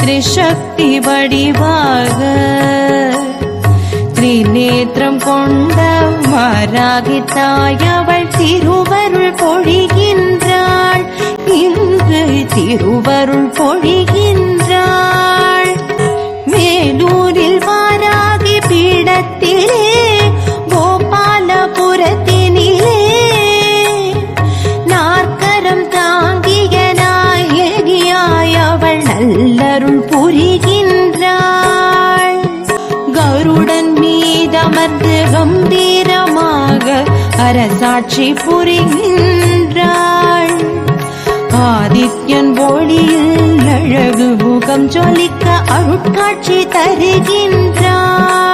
திரிசக்தி வடிவாக திரிநேத்திரம் கொண்ட மாராகி தாயவள் திருவருள் பொழிகின்றாள். இங்கு திருவருள் பொழிகின்றாள். மேலூரில் வாராகி பீடத்திலே கோபாலபுரத்தினிலே நாற்கரம் தாங்கிய நாயகியாயவள் நல்லருள் புரிகின்றாள். கருடன் மீதமர்ந்து கம்பீரமாக அரசாட்சி புரிகின்றாள். ஆதித்யன் ஒளியில் அழகு முகம் ஜொலிக்க அருட்காட்சி தருகின்றாள்.